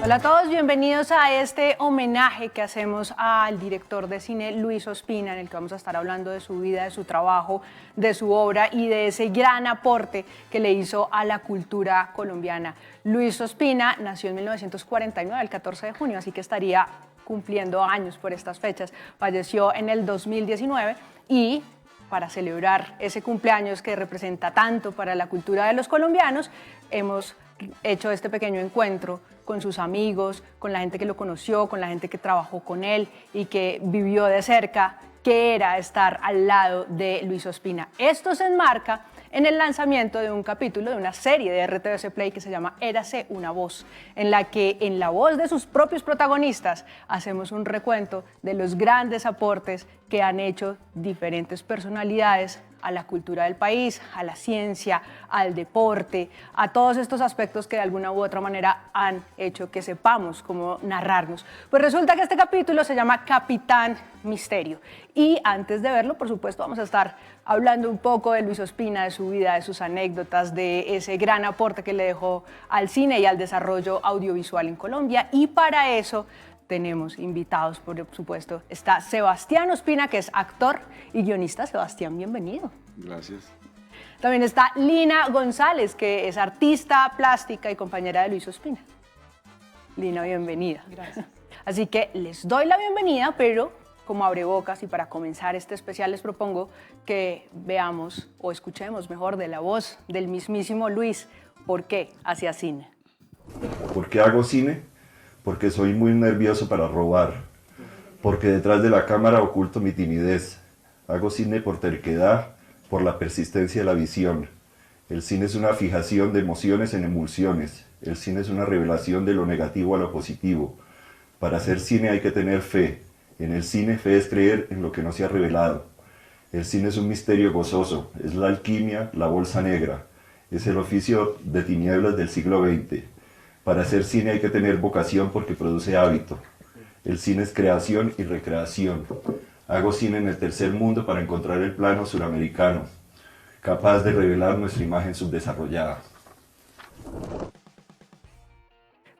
Hola a todos, bienvenidos a este homenaje que hacemos al director de cine Luis Ospina, en el que vamos a estar hablando de su vida, de su trabajo, de su obra y de ese gran aporte que le hizo a la cultura colombiana. Luis Ospina nació en 1949, el 14 de junio, así que estaría cumpliendo años por estas fechas. Falleció en el 2019 y para celebrar ese cumpleaños que representa tanto para la cultura de los colombianos, hemos hecho este pequeño encuentro con sus amigos, con la gente que lo conoció, con la gente que trabajó con él y que vivió de cerca qué era estar al lado de Luis Ospina. Esto se enmarca en el lanzamiento de un capítulo de una serie de RTVC Play que se llama Érase una voz, en la que en la voz de sus propios protagonistas hacemos un recuento de los grandes aportes que han hecho diferentes personalidades a la cultura del país, a la ciencia, al deporte, a todos estos aspectos que de alguna u otra manera han hecho que sepamos cómo narrarnos. Pues resulta que este capítulo se llama Capitán Misterio y antes de verlo, por supuesto, vamos a estar hablando un poco de Luis Ospina, de su vida, de sus anécdotas, de ese gran aporte que le dejó al cine y al desarrollo audiovisual en Colombia, y para eso tenemos invitados, por supuesto. Está Sebastián Ospina, que es actor y guionista. Sebastián, bienvenido. Gracias. También está Lina González, que es artista plástica y compañera de Luis Ospina. Lina, bienvenida. Gracias. Así que les doy la bienvenida, pero como abrebocas y para comenzar este especial les propongo que veamos o escuchemos mejor de la voz del mismísimo Luis por qué hacía cine. ¿Por qué hago cine? Porque soy muy nervioso para robar, porque detrás de la cámara oculto mi timidez. Hago cine por terquedad, por la persistencia de la visión. El cine es una fijación de emociones en emulsiones. El cine es una revelación de lo negativo a lo positivo. Para hacer cine hay que tener fe. En el cine, fe es creer en lo que no se ha revelado. El cine es un misterio gozoso, es la alquimia, la bolsa negra. Es el oficio de tinieblas del siglo XX. Para hacer cine hay que tener vocación porque produce hábito. El cine es creación y recreación. Hago cine en el tercer mundo para encontrar el plano suramericano, capaz de revelar nuestra imagen subdesarrollada.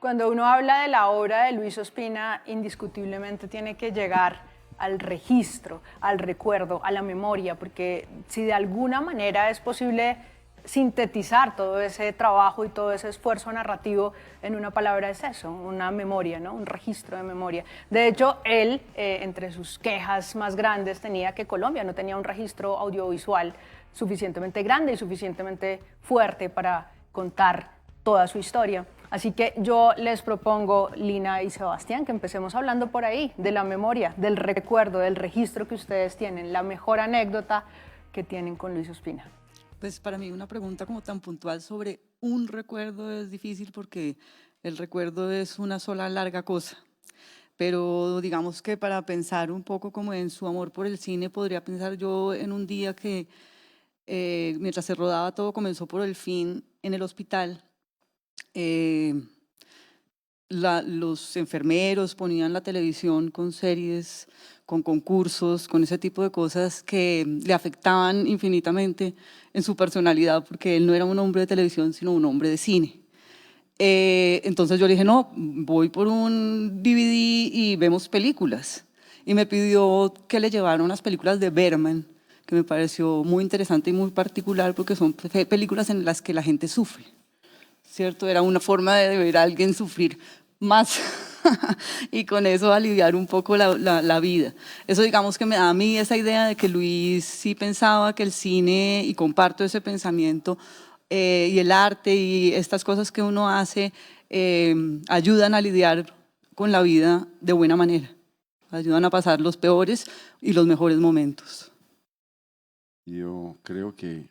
Cuando uno habla de la obra de Luis Ospina, indiscutiblemente tiene que llegar al registro, al recuerdo, a la memoria, porque si de alguna manera es posible sintetizar todo ese trabajo y todo ese esfuerzo narrativo en una palabra, es eso, una memoria, ¿no? Un registro de memoria. De hecho, él, entre sus quejas más grandes, tenía que Colombia no tenía un registro audiovisual suficientemente grande y suficientemente fuerte para contar toda su historia. Así que yo les propongo, Lina y Sebastián, que empecemos hablando por ahí, de la memoria, del recuerdo, del registro que ustedes tienen, la mejor anécdota que tienen con Luis Ospina. Pues para mí una pregunta como tan puntual sobre un recuerdo es difícil porque el recuerdo es una sola larga cosa. Pero digamos que para pensar un poco como en su amor por el cine, podría pensar yo en un día que mientras se rodaba todo comenzó por el fin en el hospital. Los enfermeros ponían la televisión con series, con concursos, con ese tipo de cosas que le afectaban infinitamente en su personalidad, porque él no era un hombre de televisión, sino un hombre de cine. Entonces yo le dije, no, voy por un DVD y vemos películas. Y me pidió que le llevara unas películas de Bergman, que me pareció muy interesante y muy particular, porque son películas en las que la gente sufre, ¿cierto? Era una forma de ver a alguien sufrir más y con eso aliviar un poco la vida. Eso digamos que me da a mí esa idea de que Luis sí pensaba que el cine, y comparto ese pensamiento, y el arte y estas cosas que uno hace ayudan a lidiar con la vida de buena manera, ayudan a pasar los peores y los mejores momentos. Yo creo que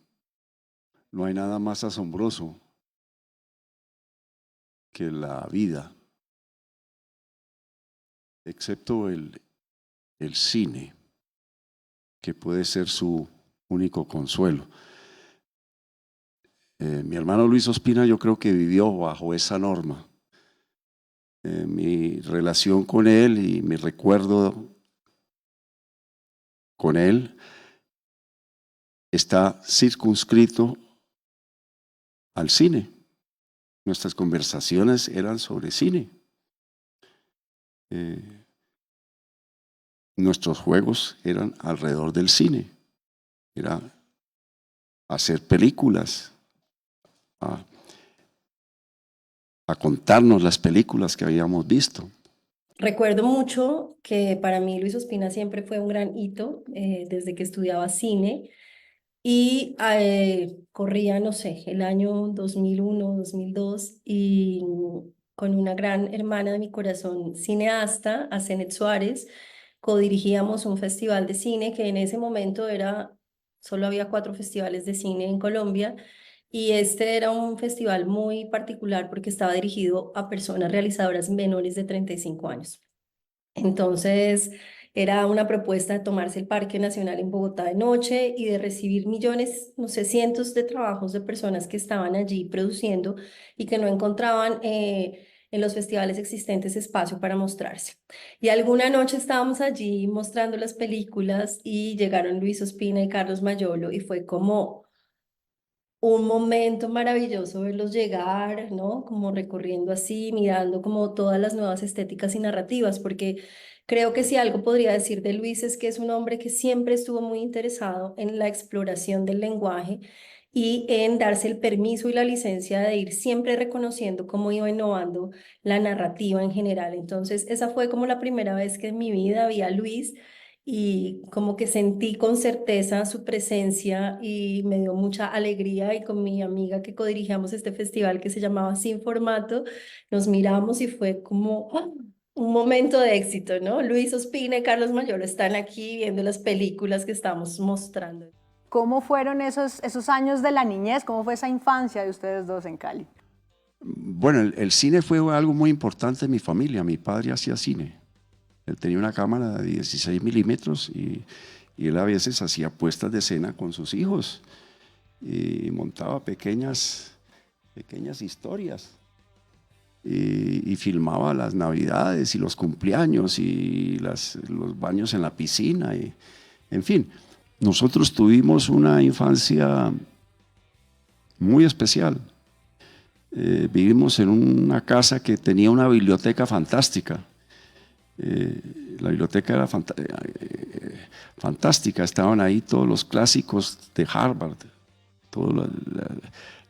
no hay nada más asombroso que la vida, excepto el cine, que puede ser su único consuelo. Mi hermano Luis Ospina yo creo que vivió bajo esa norma. Mi relación con él y mi recuerdo con él está circunscrito al cine. Nuestras conversaciones eran sobre cine. nuestros juegos eran alrededor del cine. Era hacer películas, a contarnos las películas que habíamos visto. Recuerdo mucho que para mí Luis Ospina siempre fue un gran hito desde que estudiaba cine y corría, no sé, el año 2001, 2002 y con una gran hermana de mi corazón, cineasta, Asenet Suárez, codirigíamos un festival de cine que en ese momento solo había 4 festivales de cine en Colombia. Y este era un festival muy particular porque estaba dirigido a personas realizadoras menores de 35 años. Entonces, era una propuesta de tomarse el Parque Nacional en Bogotá de noche y de recibir millones, no sé, cientos de trabajos de personas que estaban allí produciendo y que no encontraban en los festivales existentes espacio para mostrarse. Y alguna noche estábamos allí mostrando las películas y llegaron Luis Ospina y Carlos Mayolo y fue como un momento maravilloso verlos llegar, ¿no? Como recorriendo así, mirando como todas las nuevas estéticas y narrativas, porque creo que si algo podría decir de Luis es que es un hombre que siempre estuvo muy interesado en la exploración del lenguaje y en darse el permiso y la licencia de ir siempre reconociendo cómo iba innovando la narrativa en general. Entonces, esa fue como la primera vez que en mi vida vi a Luis y como que sentí con certeza su presencia y me dio mucha alegría y con mi amiga que codirigíamos este festival que se llamaba Sin Formato, nos miramos y fue como un momento de éxito, ¿no? Luis Ospina y Carlos Mayolo están aquí viendo las películas que estamos mostrando. ¿Cómo fueron esos años de la niñez? ¿Cómo fue esa infancia de ustedes dos en Cali? Bueno, el cine fue algo muy importante en mi familia. Mi padre hacía cine. Él tenía una cámara de 16 milímetros y él a veces hacía puestas de escena con sus hijos y montaba pequeñas historias y filmaba las navidades y los cumpleaños y los baños en la piscina. En fin, nosotros tuvimos una infancia muy especial. Vivimos en una casa que tenía una biblioteca fantástica. La biblioteca era fantástica, estaban ahí todos los clásicos de Harvard, toda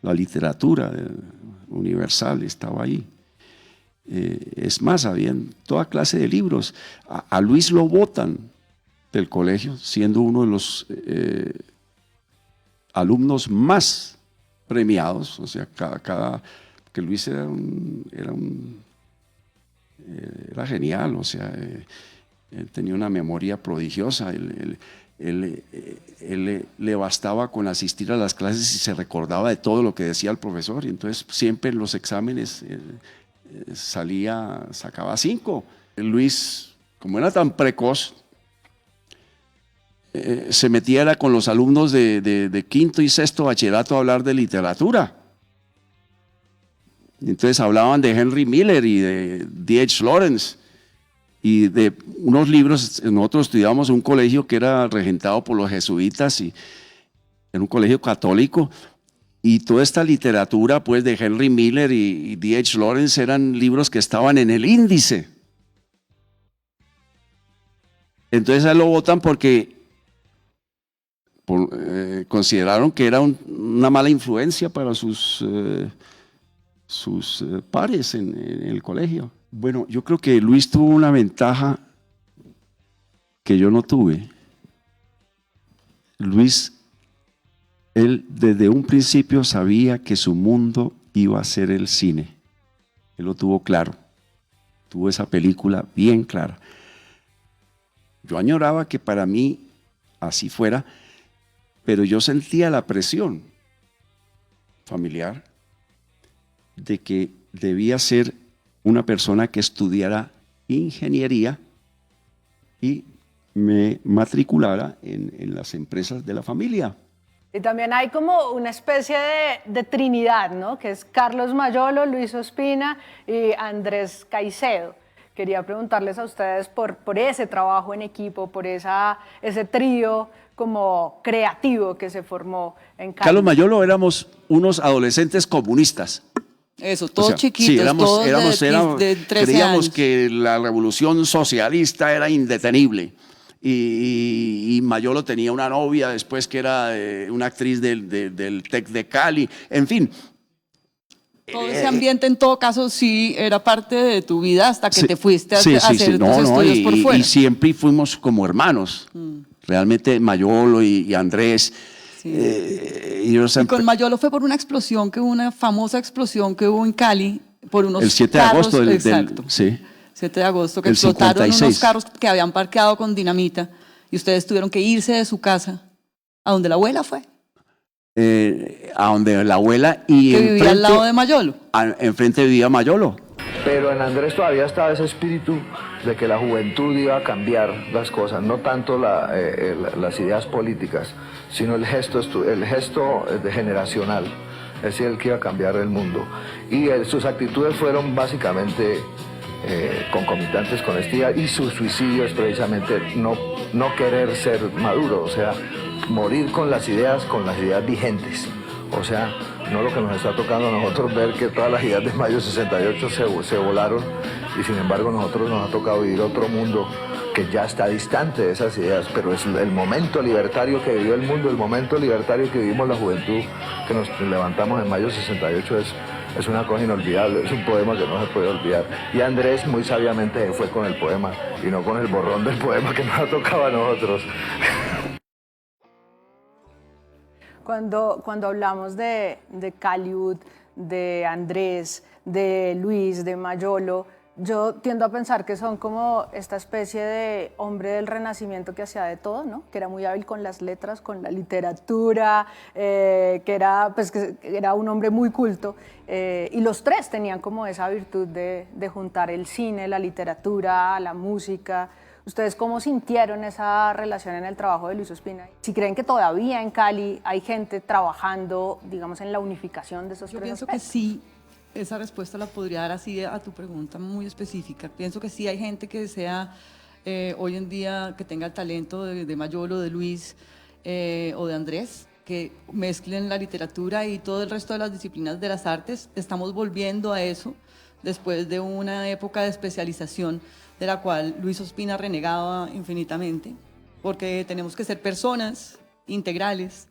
la literatura universal estaba ahí. Es más, habían toda clase de libros. A Luis lo botan del colegio, siendo uno de los alumnos más premiados, o sea, que Luis era genial, o sea, él tenía una memoria prodigiosa, él le bastaba con asistir a las clases y se recordaba de todo lo que decía el profesor, y entonces siempre en los exámenes sacaba 5. Luis, como era tan precoz, se metía con los alumnos de quinto y sexto bachillerato a hablar de literatura. Entonces hablaban de Henry Miller y de D.H. Lawrence y de unos libros. Nosotros estudiábamos en un colegio que era regentado por los jesuitas y en un colegio católico, y toda esta literatura pues de Henry Miller y D.H. Lawrence eran libros que estaban en el índice. Entonces a él lo votan porque consideraron que era una mala influencia para sus pares en el colegio. Bueno, yo creo que Luis tuvo una ventaja que yo no tuve. Luis, él desde un principio sabía que su mundo iba a ser el cine. Él lo tuvo claro. Tuvo esa película bien clara. Yo añoraba que para mí así fuera, pero yo sentía la presión familiar de que debía ser una persona que estudiara ingeniería y me matriculara en las empresas de la familia. Y también hay como una especie de trinidad, ¿no? Que es Carlos Mayolo, Luis Ospina y Andrés Caicedo. Quería preguntarles a ustedes por ese trabajo en equipo, por ese trío como creativo que se formó en Cali. Carlos Mayolo éramos unos adolescentes comunistas. Eso, todos O sea, chiquitos, sí, todos de 13 creíamos años. que la revolución socialista era indetenible. Y Mayolo tenía una novia después que era una actriz del TEC de Cali. En fin, Todo ese ambiente, en todo caso, sí era parte de tu vida hasta que te fuiste a, sí, a sí, hacer sí. tus No, no, estudios por fuera. y siempre fuimos como hermanos. Realmente Mayolo y Andrés. Sí. Ellos Y con Mayolo fue por una explosión que hubo, una famosa explosión que hubo en Cali, por unos el 7 de carros, agosto exacto, sí. 7 de agosto, que El explotaron 56. unos carros que habían parqueado con dinamita y ustedes tuvieron que irse de su casa a donde la abuela fue, A donde la abuela y que vivía al lado de Mayolo. Enfrente vivía Mayolo. Pero en Andrés todavía estaba ese espíritu de que la juventud iba a cambiar las cosas, no tanto las ideas políticas, sino el gesto generacional. Es decir, el que iba a cambiar el mundo. Y sus actitudes fueron básicamente concomitantes con este día, y su suicidio es precisamente no querer ser maduro, o sea, morir con las ideas vigentes. O sea, no lo que nos está tocando a nosotros ver que todas las ideas de mayo 68 se volaron, y sin embargo nosotros nos ha tocado vivir otro mundo que ya está distante de esas ideas, pero es el momento libertario que vivió el mundo, el momento libertario que vivimos la juventud, que nos levantamos en mayo 68 es una cosa inolvidable, es un poema que no se puede olvidar. Y Andrés muy sabiamente se fue con el poema y no con el borrón del poema que nos ha tocado a nosotros. Cuando hablamos de Caliud, de Andrés, de Luis, de Mayolo, yo tiendo a pensar que son como esta especie de hombre del Renacimiento que hacía de todo, ¿no? Que era muy hábil con las letras, con la literatura, que era un hombre muy culto. Y los tres tenían como esa virtud de juntar el cine, la literatura, la música. ¿Ustedes cómo sintieron esa relación en el trabajo de Luis Ospina? Si creen que todavía en Cali hay gente trabajando, digamos, en la unificación de esos Yo tres pienso aspectos. que sí, esa respuesta la podría dar así a tu pregunta muy específica. Pienso que sí hay gente que desea hoy en día que tenga el talento de Mayolo, de Luis o de Andrés, que mezclen la literatura y todo el resto de las disciplinas de las artes. Estamos volviendo a eso después de una época de especialización de la cual Luis Ospina renegaba infinitamente, porque tenemos que ser personas integrales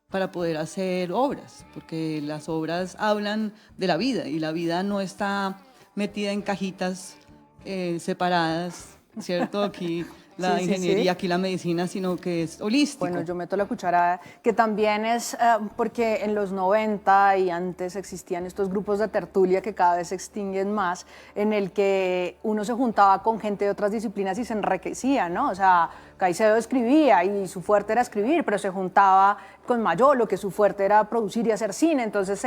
para poder hacer obras, porque las obras hablan de la vida y la vida no está metida en cajitas separadas, ¿cierto? Aquí la Sí, sí, ingeniería, sí. aquí la medicina, sino que es holístico. Bueno, yo meto la cuchara, que también es porque en los 90 y antes existían estos grupos de tertulia que cada vez se extinguen más, en el que uno se juntaba con gente de otras disciplinas y se enriquecía, ¿no? O sea, Caicedo escribía y su fuerte era escribir, pero se juntaba con Mayolo, que su fuerte era producir y hacer cine, entonces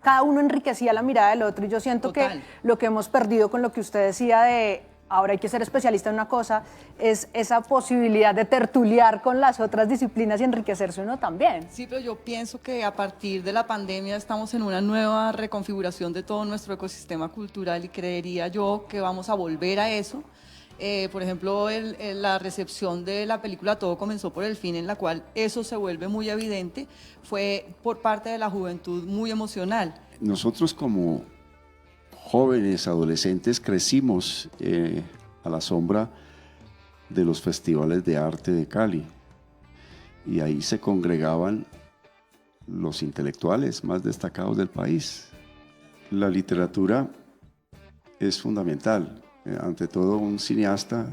cada uno enriquecía la mirada del otro, y yo siento Total. que lo que hemos perdido con lo que usted decía de ahora hay que ser especialista en una cosa, es esa posibilidad de tertuliar con las otras disciplinas y enriquecerse uno también. Sí, pero yo pienso que a partir de la pandemia estamos en una nueva reconfiguración de todo nuestro ecosistema cultural y creería yo que vamos a volver a eso. Por ejemplo, la recepción de la película Todo comenzó por el fin, en la cual eso se vuelve muy evidente, fue por parte de la juventud muy emocional. Nosotros como jóvenes, adolescentes, crecimos a la sombra de los festivales de arte de Cali, y ahí se congregaban los intelectuales más destacados del país. La literatura es fundamental. Ante todo, un cineasta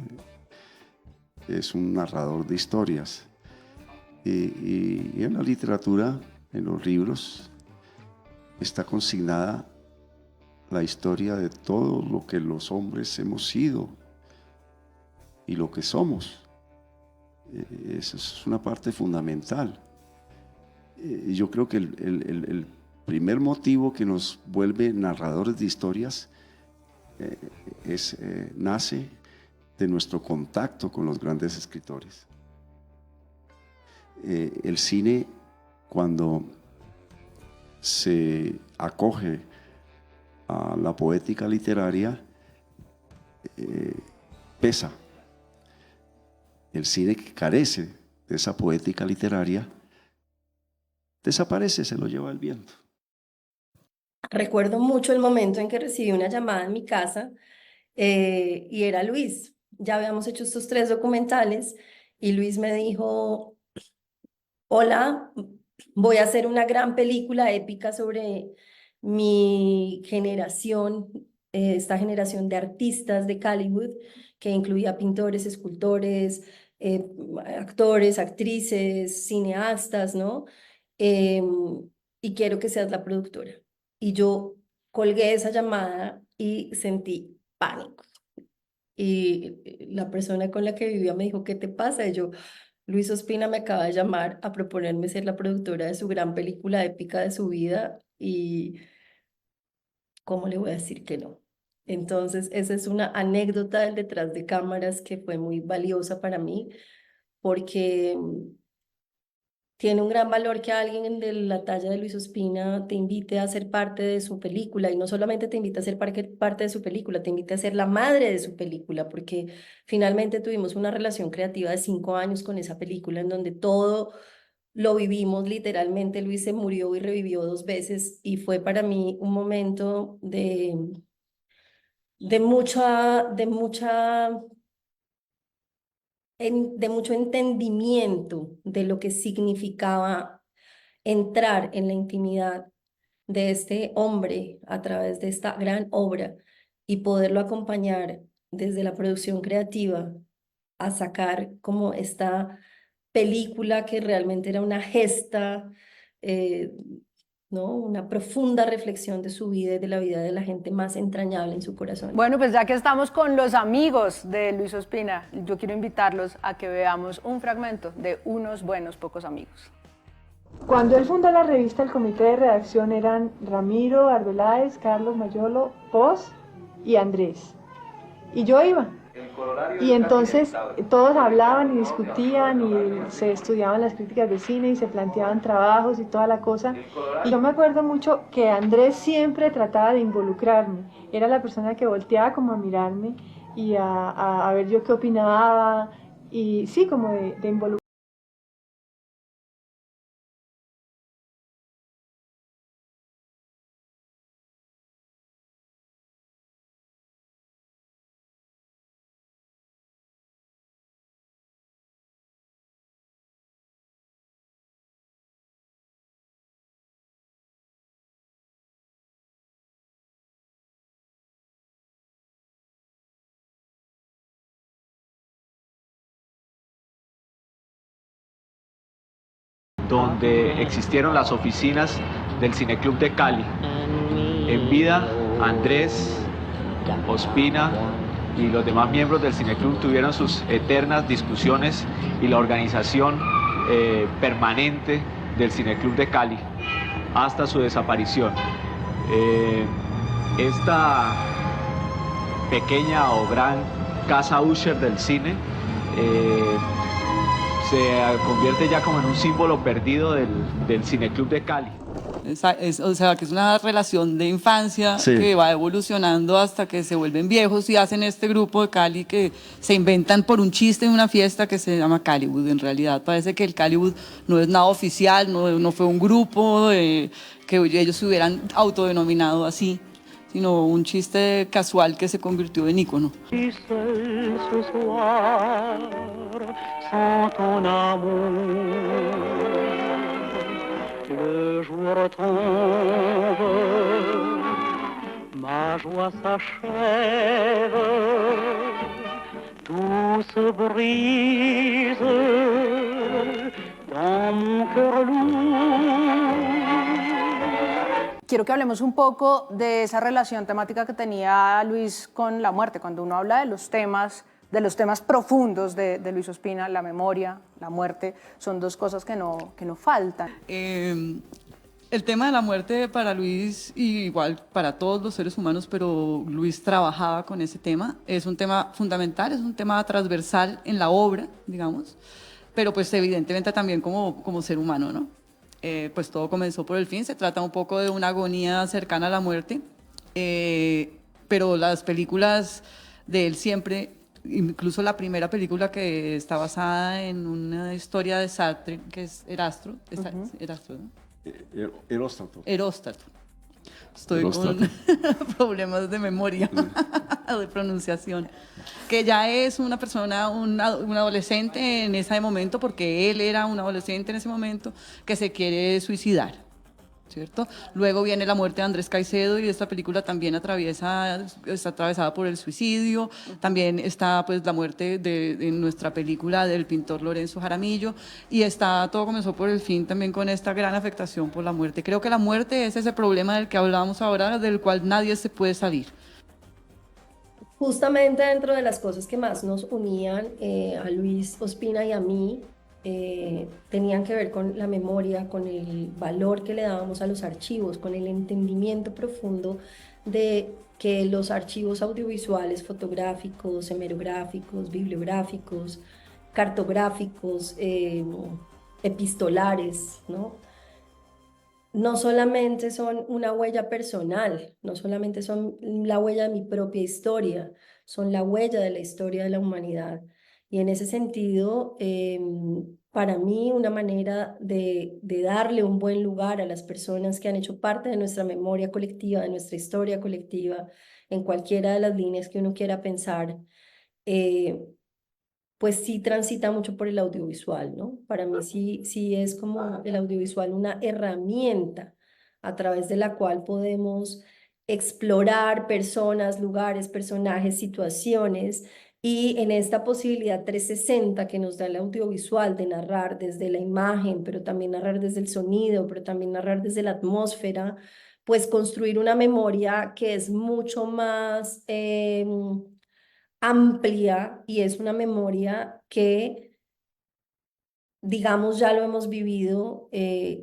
es un narrador de historias, y en la literatura, en los libros, está consignada la historia de todo lo que los hombres hemos sido y lo que somos. Eso es una parte fundamental. Yo creo que el primer motivo que nos vuelve narradores de historias nace de nuestro contacto con los grandes escritores. El cine, cuando se acoge a la poética literaria, pesa. El cine que carece de esa poética literaria desaparece, se lo lleva el viento. recuerdo mucho el momento en que recibí una llamada en mi casa y era Luis. Ya habíamos hecho estos 3 documentales y Luis me dijo, hola, voy a hacer una gran película épica sobre mi generación, esta generación de artistas de Caliwood, que incluía pintores, escultores, eh, actores, actrices, cineastas, ¿no? Y quiero que seas la productora. Y yo colgué esa llamada y sentí pánico. Y la persona con la que vivía me dijo, ¿qué te pasa? Y yo, Luis Ospina me acaba de llamar a proponerme ser la productora de su gran película épica de su vida y ¿cómo le voy a decir que no? Entonces, esa es una anécdota del detrás de cámaras que fue muy valiosa para mí porque tiene un gran valor que alguien de la talla de Luis Ospina te invite a ser parte de su película y no solamente te invite a ser parte de su película, te invite a ser la madre de su película, porque finalmente tuvimos una relación creativa de 5 años con esa película en donde todo lo vivimos literalmente. Luis se murió y revivió 2 veces y fue para mí un momento de mucho entendimiento de lo que significaba entrar en la intimidad de este hombre a través de esta gran obra y poderlo acompañar desde la producción creativa a sacar como esta película que realmente era una gesta, eh, ¿no? Una profunda reflexión de su vida y de la vida de la gente más entrañable en su corazón. Bueno, pues ya que estamos con los amigos de Luis Ospina, yo quiero invitarlos a que veamos un fragmento de Unos buenos pocos amigos. Cuando él fundó la revista, el comité de redacción eran Ramiro, Arbeláez, Carlos Mayolo, Pos y Andrés. Y yo iba. Y entonces todos hablaban y discutían y se estudiaban las críticas de cine y se planteaban trabajos y toda la cosa. Y yo me acuerdo mucho que Andrés siempre trataba de involucrarme. Era la persona que volteaba como a mirarme y a ver yo qué opinaba y sí, como de involucrarme. Donde existieron las oficinas del Cineclub de Cali. En vida, Andrés, Ospina y los demás miembros del Cineclub tuvieron sus eternas discusiones y la organización permanente del Cineclub de Cali hasta su desaparición. Esta pequeña o gran casa Usher del cine se convierte ya como en un símbolo perdido del Cineclub de Cali. O sea, que es una relación de infancia Sí. que va evolucionando hasta que se vuelven viejos y hacen este grupo de Cali que se inventan por un chiste en una fiesta que se llama Caliwood. En realidad parece que el Caliwood no es nada oficial, no fue un grupo que ellos se hubieran autodenominado así, sino un chiste casual que se convirtió en ícono. Sans ton amour, le jour tombe, ma joie s'achève, tout se brise dans mon cœur lourd. Quiero que hablemos un poco de esa relación temática que tenía Luis con la muerte. Cuando uno habla de los temas profundos de Luis Ospina, la memoria, la muerte, son dos cosas que no faltan. El tema de la muerte para Luis, y igual para todos los seres humanos, pero Luis trabajaba con ese tema, es un tema fundamental, es un tema transversal en la obra, digamos, pero pues evidentemente también como ser humano, ¿no? Pues todo comenzó por el fin, se trata un poco de una agonía cercana a la muerte, pero las películas de él siempre, incluso la primera película que está basada en una historia de Sartre, que es Erástato, ¿no? Eróstato. Estoy con problemas de memoria, de pronunciación. Que ya es una persona, un adolescente en ese momento, porque él era un adolescente en ese momento, que se quiere suicidar, ¿cierto? Luego viene la muerte de Andrés Caicedo y esta película también está atravesada por el suicidio. También está pues la muerte en nuestra película del pintor Lorenzo Jaramillo, y todo comenzó por el fin también con esta gran afectación por la muerte. Creo que la muerte es ese problema del que hablábamos ahora, del cual nadie se puede salir. Justamente dentro de las cosas que más nos unían a Luis Ospina y a mí, tenían que ver con la memoria, con el valor que le dábamos a los archivos, con el entendimiento profundo de que los archivos audiovisuales, fotográficos, hemerográficos, bibliográficos, cartográficos, epistolares, ¿no? No solamente son una huella personal, no solamente son la huella de mi propia historia, son la huella de la historia de la humanidad. Y en ese sentido, para mí, una manera de darle un buen lugar a las personas que han hecho parte de nuestra memoria colectiva, de nuestra historia colectiva, en cualquiera de las líneas que uno quiera pensar, pues sí transita mucho por el audiovisual, ¿no? Para mí sí es como el audiovisual una herramienta a través de la cual podemos explorar personas, lugares, personajes, situaciones, y en esta posibilidad 360 que nos da el audiovisual de narrar desde la imagen, pero también narrar desde el sonido, pero también narrar desde la atmósfera, pues construir una memoria que es mucho más amplia, y es una memoria que, digamos, ya lo hemos vivido,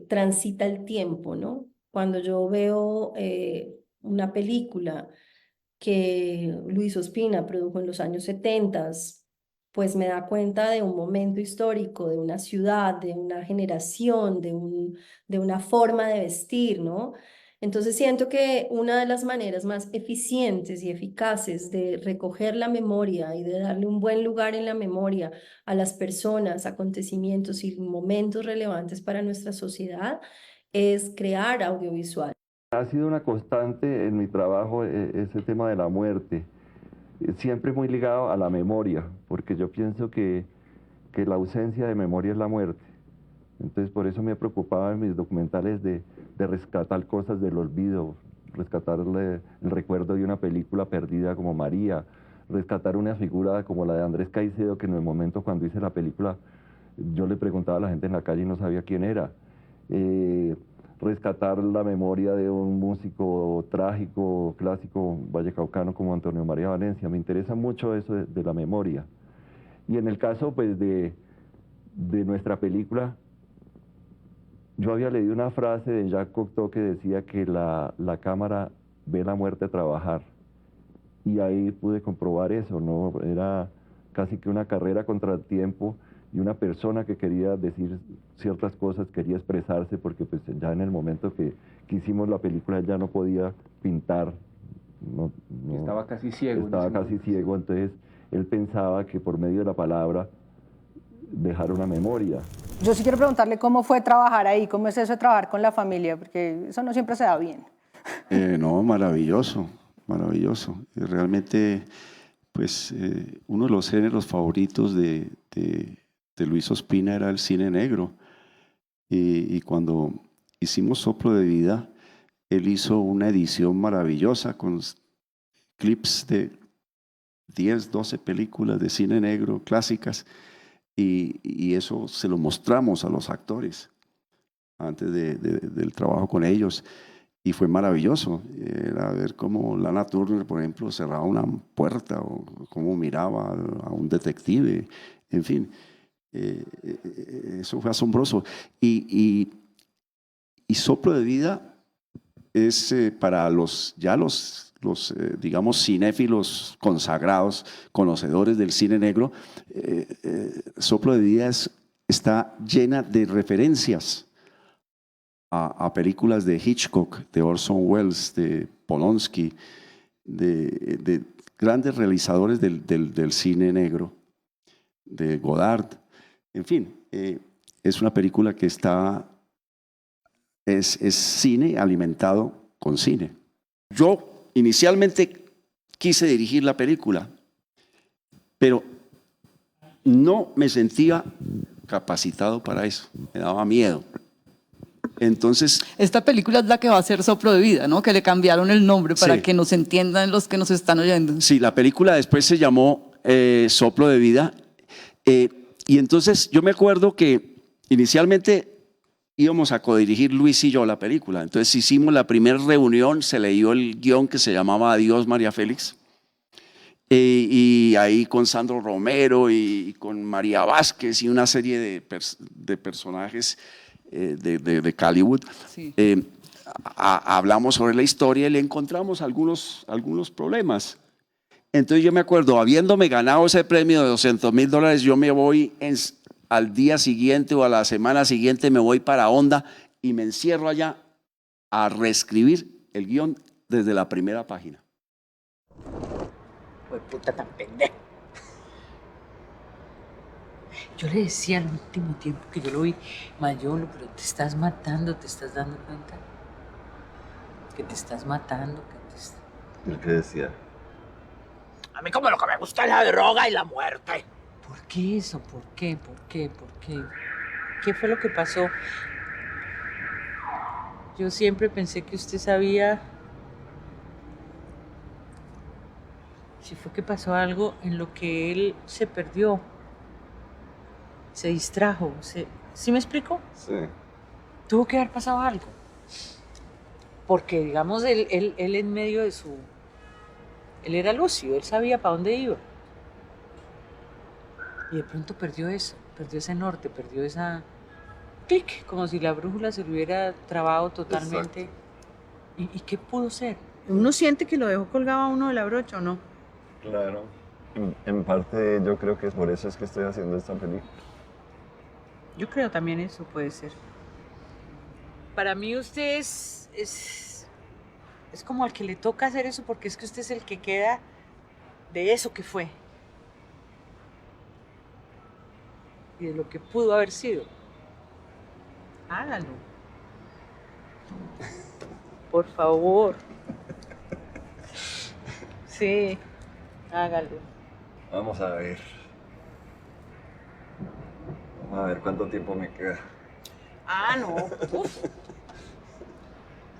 transita el tiempo, ¿no? Cuando yo veo una película que Luis Ospina produjo en los años 70, pues me da cuenta de un momento histórico, de una ciudad, de una generación, de una forma de vestir, ¿no? Entonces siento que una de las maneras más eficientes y eficaces de recoger la memoria y de darle un buen lugar en la memoria a las personas, acontecimientos y momentos relevantes para nuestra sociedad es crear audiovisual. Ha sido una constante en mi trabajo ese tema de la muerte, siempre muy ligado a la memoria, porque yo pienso que la ausencia de memoria es la muerte. Entonces por eso me preocupaba en mis documentales de rescatar cosas del olvido, rescatar el recuerdo de una película perdida como María, rescatar una figura como la de Andrés Caicedo, que en el momento cuando hice la película yo le preguntaba a la gente en la calle y no sabía quién era. Rescatar la memoria de un músico trágico, clásico, vallecaucano como Antonio María Valencia. Me interesa mucho eso de la memoria. Y en el caso pues de nuestra película, yo había leído una frase de Jacques Cocteau que decía que la cámara ve la muerte trabajar. Y ahí pude comprobar eso, ¿no? Era casi que una carrera contra el tiempo, y una persona que quería decir ciertas cosas, quería expresarse, porque pues ya en el momento que hicimos la película ya no podía pintar. Estaba casi ciego. Estaba casi ciego, entonces él pensaba que por medio de la palabra dejar una memoria. Yo sí quiero preguntarle cómo fue trabajar ahí, cómo es eso de trabajar con la familia, porque eso no siempre se da bien. No, maravilloso, maravilloso. Realmente, pues, uno de los géneros favoritos de Luis Ospina era el cine negro. Y cuando hicimos Soplo de Vida, él hizo una edición maravillosa con clips de 10, 12 películas de cine negro clásicas, y eso se lo mostramos a los actores antes del trabajo con ellos, y fue maravilloso. Era ver cómo Lana Turner, por ejemplo, cerraba una puerta, o cómo miraba a un detective, en fin. Eso fue asombroso. Y Soplo de Vida es para los digamos, cinéfilos consagrados, conocedores del cine negro. Soplo de Vida está llena de referencias a películas de Hitchcock, de Orson Welles, de Polanski, de grandes realizadores del cine negro, de Godard. En fin, es una película que es cine alimentado con cine. Yo inicialmente quise dirigir la película, pero no me sentía capacitado para eso, me daba miedo. Entonces, esta película es la que va a ser Soplo de Vida, ¿no? Que le cambiaron el nombre para sí, que nos entiendan los que nos están oyendo. Sí, la película después se llamó Soplo de Vida. Y entonces yo me acuerdo que inicialmente íbamos a codirigir Luis y yo la película. Entonces hicimos la primera reunión, se leyó el guión que se llamaba Adiós María Félix. Y ahí con Sandro Romero y con María Vázquez y una serie de personajes de Hollywood. Sí. Hablamos sobre la historia y le encontramos algunos problemas. Entonces yo me acuerdo, habiéndome ganado ese premio de $200,000, yo me voy al día siguiente o a la semana siguiente me voy para Honda y me encierro allá a reescribir el guión desde la primera página. Pues puta tan pendejo. Yo le decía al último tiempo que yo lo vi, Mayolo, pero te estás matando, ¿te estás dando cuenta? Que te estás matando, ¿Y qué decía? A mí como lo que me gusta es la droga y la muerte. ¿Por qué eso? ¿Por qué? ¿Por qué? ¿Por qué? ¿Qué fue lo que pasó? Yo siempre pensé que usted sabía si fue que pasó algo en lo que él se perdió, se distrajo, ¿sí me explico? Sí. Tuvo que haber pasado algo. Porque, digamos, él en medio de su... Él era lúcido, él sabía para dónde iba. Y de pronto perdió eso, perdió ese norte, perdió esa... clic, como si la brújula se le hubiera trabado totalmente. ¿Y qué pudo ser? ¿Uno siente que lo dejó colgado a uno de la brocha o no? Claro. En parte yo creo que por eso es que estoy haciendo esta película. Yo creo también eso puede ser. Para mí usted es como al que le toca hacer eso porque es que usted es el que queda de eso que fue. Y de lo que pudo haber sido. Hágalo. Por favor. Sí, hágalo. Vamos a ver. Vamos a ver cuánto tiempo me queda. Ah, no. Uf.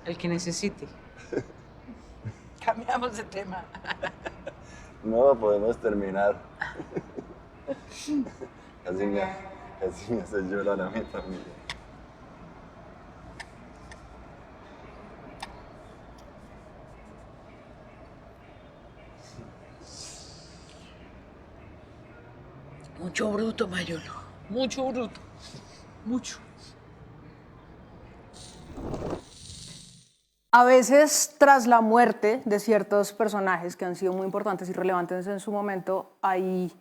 El que necesite. Cambiamos de tema. No, podemos terminar. Casi me hace llorar a mí también. Mucho bruto, Mayolo. Mucho bruto. Mucho. A veces, tras la muerte de ciertos personajes que han sido muy importantes y relevantes en su momento, hay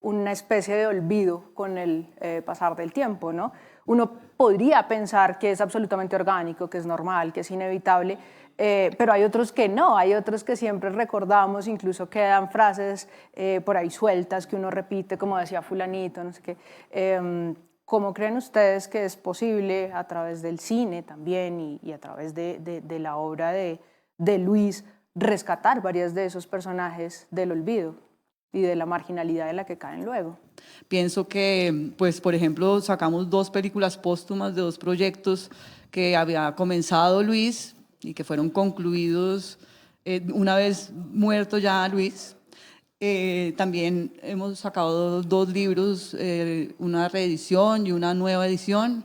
una especie de olvido con el pasar del tiempo, ¿no? Uno podría pensar que es absolutamente orgánico, que es normal, que es inevitable, pero hay otros que no, hay otros que siempre recordamos, incluso quedan frases por ahí sueltas que uno repite, como decía fulanito, no sé qué. ¿Cómo creen ustedes que es posible a través del cine también y a través de la obra de Luis rescatar varios de esos personajes del olvido y de la marginalidad en la que caen luego? Pienso que, pues, por ejemplo, sacamos 2 películas póstumas de 2 proyectos que había comenzado Luis y que fueron concluidos una vez muerto ya Luis. También hemos sacado 2 libros, una reedición y una nueva edición,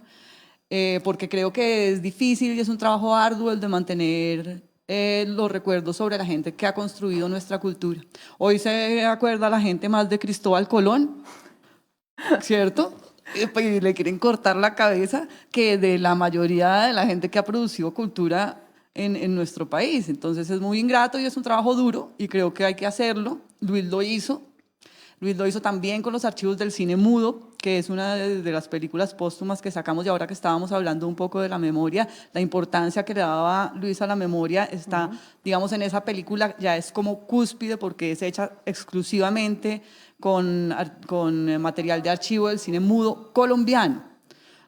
porque creo que es difícil y es un trabajo arduo el de mantener los recuerdos sobre la gente que ha construido nuestra cultura. Hoy se acuerda la gente más de Cristóbal Colón, ¿cierto? Y le quieren cortar la cabeza que de la mayoría de la gente que ha producido cultura en nuestro país. Entonces es muy ingrato y es un trabajo duro y creo que hay que hacerlo. Luis lo hizo. Luis lo hizo también con los archivos del cine mudo, que es una de las películas póstumas que sacamos, y ahora que estábamos hablando un poco de la memoria, la importancia que le daba Luis a la memoria está, digamos, en esa película, ya es como cúspide porque es hecha exclusivamente con material de archivo del cine mudo colombiano.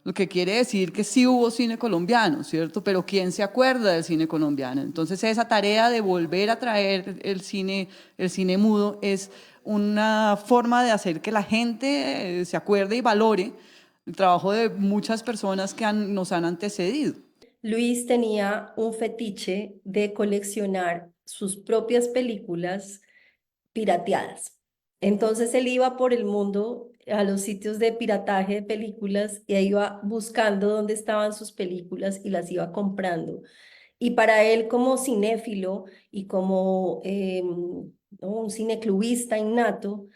lo que quiere decir que sí hubo cine colombiano, ¿cierto? Pero ¿quién se acuerda del cine colombiano? Entonces esa tarea de volver a traer el cine mudo es una forma de hacer que la gente se acuerde y valore el trabajo de muchas personas que nos han antecedido. Luis tenía un fetiche de coleccionar sus propias películas pirateadas. Entonces él iba por el mundo a los sitios de pirataje de películas y iba buscando dónde estaban sus películas y las iba comprando. Y para él como cinéfilo y como un cineclubista innato,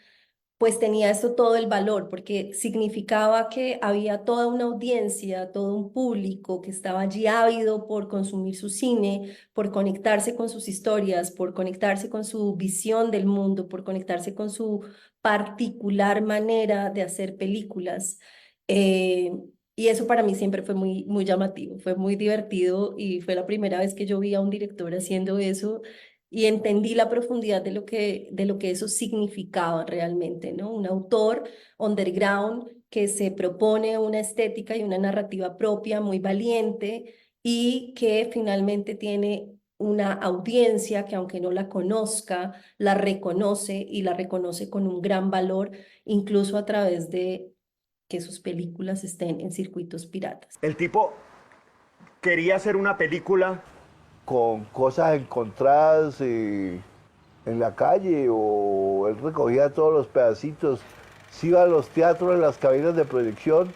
pues tenía esto todo el valor, porque significaba que había toda una audiencia, todo un público que estaba allí ávido por consumir su cine, por conectarse con sus historias, por conectarse con su visión del mundo, por conectarse con su particular manera de hacer películas. Y eso para mí siempre fue muy llamativo, fue muy divertido y fue la primera vez que yo vi a un director haciendo eso y entendí la profundidad de lo que eso significaba realmente, ¿no? Un autor underground que se propone una estética y una narrativa propia muy valiente y que finalmente tiene una audiencia que aunque no la conozca, la reconoce y la reconoce con un gran valor, incluso a través de que sus películas estén en circuitos piratas. El tipo quería hacer una película con cosas encontradas en la calle, o él recogía todos los pedacitos, se iba a los teatros, en las cabinas de proyección,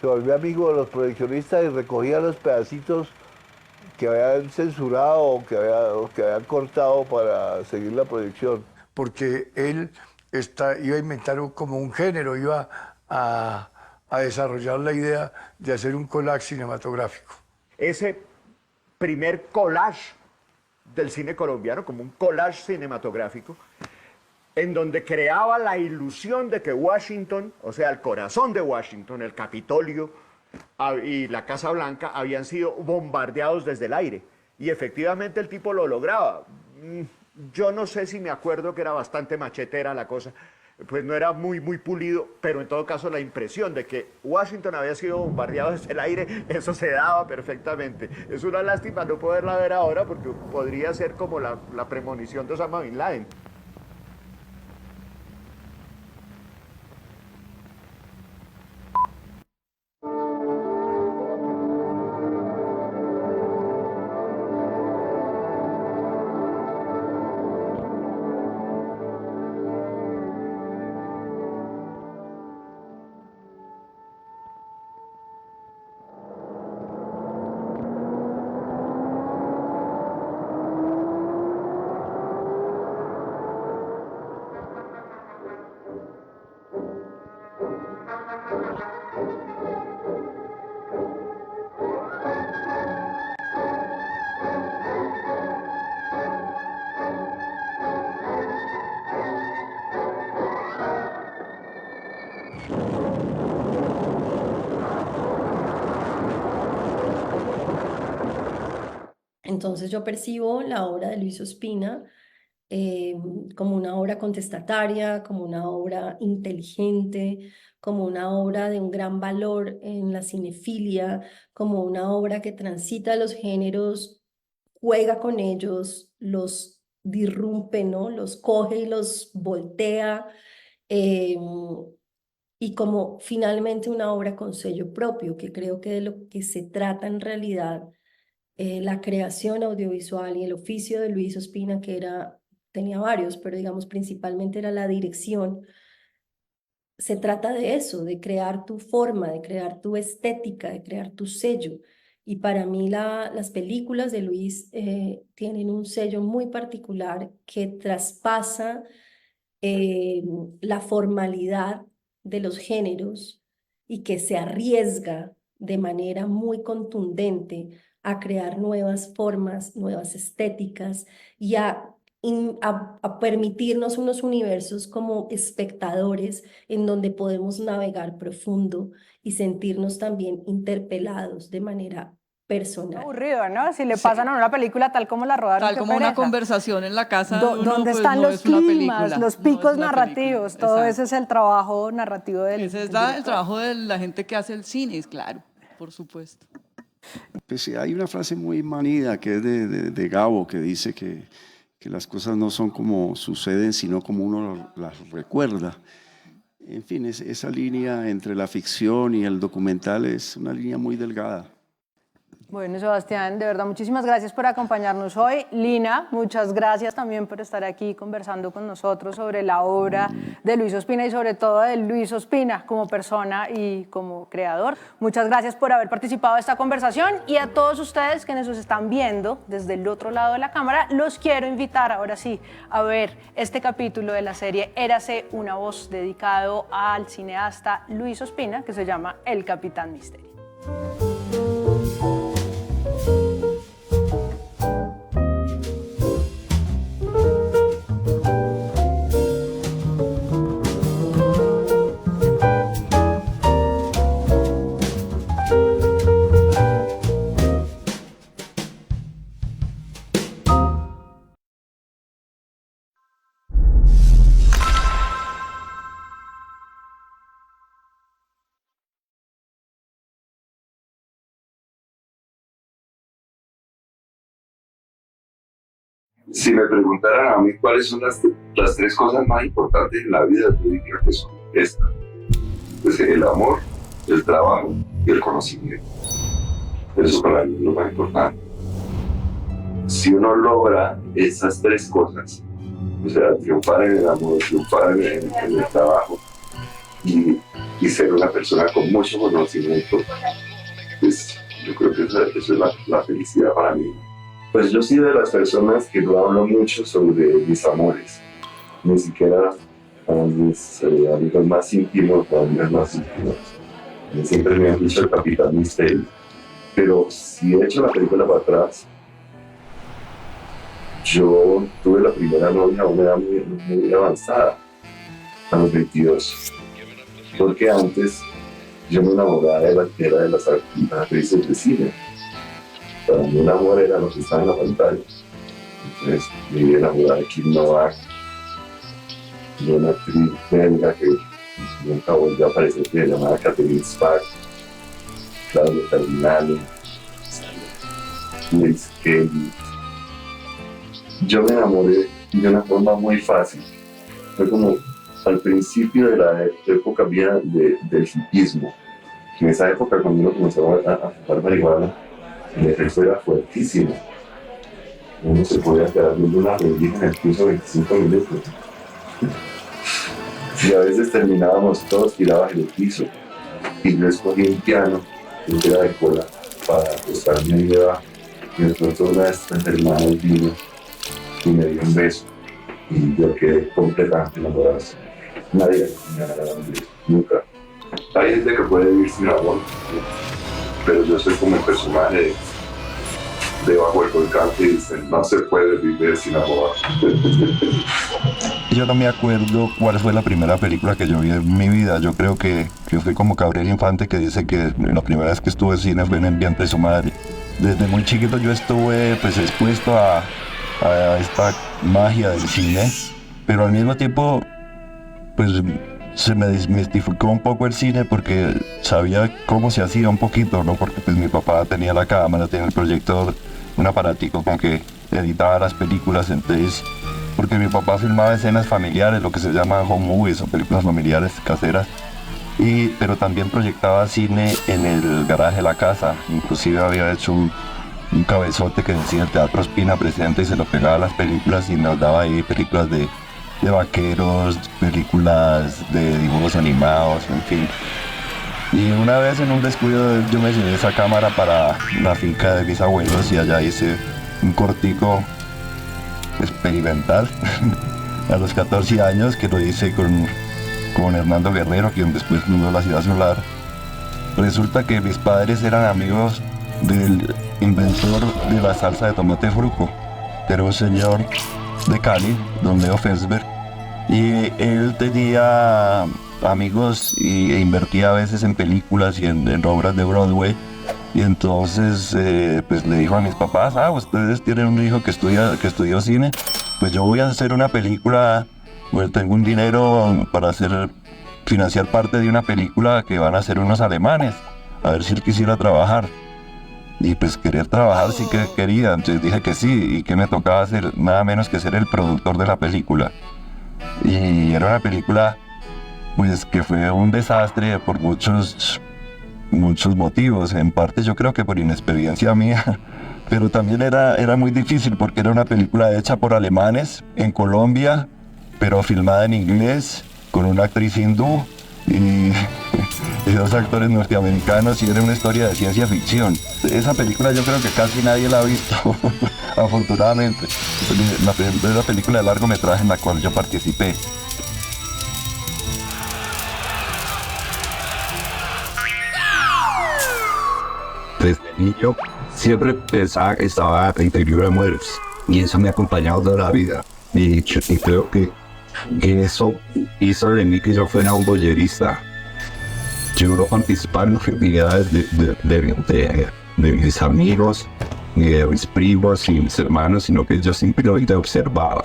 se volvió amigo de los proyeccionistas y recogía los pedacitos que habían censurado o que habían cortado para seguir la proyección. Porque él iba a inventar como un género, iba a desarrollar la idea de hacer un collage cinematográfico. Ese primer collage del cine colombiano, como un collage cinematográfico, en donde creaba la ilusión de que Washington, o sea, el corazón de Washington, el Capitolio y la Casa Blanca habían sido bombardeados desde el aire. Y efectivamente el tipo lo lograba. Yo no sé si me acuerdo que era bastante machetera la cosa, pues no era muy pulido, pero en todo caso la impresión de que Washington había sido bombardeado desde el aire, eso se daba perfectamente. Es una lástima no poderla ver ahora porque podría ser como la premonición de Osama Bin Laden. Entonces yo percibo la obra de Luis Ospina como una obra contestataria, como una obra inteligente, como una obra de un gran valor en la cinefilia, como una obra que transita los géneros, juega con ellos, los disrumpe, ¿no? Los coge y los voltea, y como finalmente una obra con sello propio, que creo que de lo que se trata en realidad la creación audiovisual y el oficio de Luis Ospina, que tenía varios, pero digamos principalmente era la dirección. Se trata de eso, de crear tu forma, de crear tu estética, de crear tu sello. Y para mí las películas de Luis tienen un sello muy particular que traspasa la formalidad de los géneros y que se arriesga de manera muy contundente a crear nuevas formas, nuevas estéticas y a permitirnos unos universos como espectadores en donde podemos navegar profundo y sentirnos también interpelados de manera personal. Aburrido, ¿no? Si le pasan a una película tal como la rodaron, tal como una conversación en la casa, donde están los climas, los picos narrativos, todo ese es el trabajo narrativo del ese es el trabajo de la gente que hace el cine, claro. Por supuesto. Pues hay una frase muy manida que es de Gabo, que dice que las cosas no son como suceden, sino como uno las recuerda. En fin, esa línea entre la ficción y el documental es una línea muy delgada. Bueno, Sebastián, de verdad, muchísimas gracias por acompañarnos hoy. Lina, muchas gracias también por estar aquí conversando con nosotros sobre la obra de Luis Ospina y sobre todo de Luis Ospina como persona y como creador. Muchas gracias por haber participado de esta conversación y a todos ustedes que nos están viendo desde el otro lado de la cámara, los quiero invitar ahora sí a ver este capítulo de la serie Érase una voz dedicado al cineasta Luis Ospina que se llama El Capitán Misterio. Si me preguntaran a mí cuáles son las tres cosas más importantes en la vida, yo diría que son estas. Pues el amor, el trabajo y el conocimiento. Eso para mí es lo más importante. Si uno logra esas tres cosas, o sea, triunfar en el amor, triunfar en el trabajo y ser una persona con mucho conocimiento, pues yo creo que eso es la felicidad para mí. Pues yo soy de las personas que no hablo mucho sobre mis amores, ni siquiera a mis amigos más íntimos o amigas más íntimas. Siempre me han dicho el Capitán Misterio. Pero si he hecho la película para atrás, yo tuve la primera novia a una edad muy avanzada, a los 22. Porque antes yo me enamoraba de las actrices de cine. Para mí un amor era lo que estaba en la pantalla. Entonces me vi enamorada de Kim Novak, de una actriz belga que nunca volvió a aparecer, que se llamaba Catherine Spack, Claudia Cardinale, Liz Kelly. Yo me enamoré de una forma muy fácil. Fue como al principio de la época mía del hipismo. En esa época, cuando uno comenzó a fumar marihuana, el efecto era fuertísimo. Uno se podía quedar viendo una rendija en el piso 25 minutos. Y a veces terminábamos todos tirados en el piso. Y yo escogí un piano, que era de cola, para acostarme ahí debajo. Y de pronto una de estas hermanas vino y me dio un beso. Y yo quedé completamente enamorado. Nadie me ha ganado un beso, nunca. Hay gente que puede vivir sin amor, pero yo soy como el personaje de Bajo el Volcán que dice, no se puede vivir sin amor. Yo no me acuerdo cuál fue la primera película que yo vi en mi vida. Yo creo que fui como Gabriel Infante, que dice que la primera vez que estuve en cine fue en El vientre de su madre. Desde muy chiquito yo estuve pues expuesto a esta magia del cine, pero al mismo tiempo pues se me desmistificó un poco el cine porque sabía cómo se hacía un poquito, ¿no? Porque pues mi papá tenía la cámara, tenía el proyector, un aparatico con que editaba las películas, entonces, porque mi papá filmaba escenas familiares, lo que se llama home movies o películas familiares caseras, pero también proyectaba cine en el garaje de la casa, inclusive había hecho un cabezote que decía el Teatro Ospina presente y se lo pegaba a las películas y nos daba ahí películas de vaqueros, películas de dibujos animados, en fin. Y una vez en un descuido yo me llevé esa cámara para la finca de mis abuelos y allá hice un cortico experimental a los 14 años que lo hice con Hernando Guerrero, quien después fundó La Ciudad Solar. Resulta que mis padres eran amigos del inventor de la salsa de tomate fruco, que era un señor de Cali, don Leo Felsberg, y él tenía amigos e invertía a veces en películas y en obras de Broadway, y entonces pues le dijo a mis papás, ustedes tienen un hijo que estudió cine, pues yo voy a hacer una película, pues tengo un dinero para financiar parte de una película que van a hacer unos alemanes. a ver si él quisiera trabajar. Y pues querer trabajar sí que quería, entonces dije que sí, y que me tocaba hacer nada menos que ser el productor de la película. Y era una película pues que fue un desastre por muchos motivos, en parte yo creo que por inexperiencia mía, pero también era muy difícil porque era una película hecha por alemanes en Colombia, pero filmada en inglés, con una actriz hindú y 2 actores norteamericanos, y era una historia de ciencia ficción. Esa película yo creo que casi nadie la ha visto, afortunadamente. La primera película de largometraje en la cual yo participé. Desde niño siempre pensaba que estaba en peligro de muerte, y eso me ha acompañado toda la vida. Y creo que eso hizo de mí que yo fuera un bollerista. Yo no participaba en las actividades de mis amigos, ni de mis primos y mis hermanos, sino que yo simplemente observaba.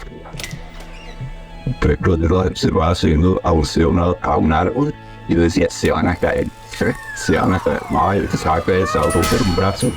Por ejemplo, yo lo observaba subiendo a un árbol y yo decía, se van a caer, se van a caer. No, se va a caer, se va a romper un brazo.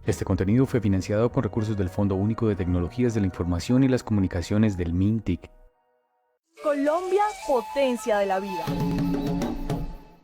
Este contenido fue financiado con recursos del Fondo Único de Tecnologías de la Información y las Comunicaciones del MINTIC. Colombia, potencia de la vida.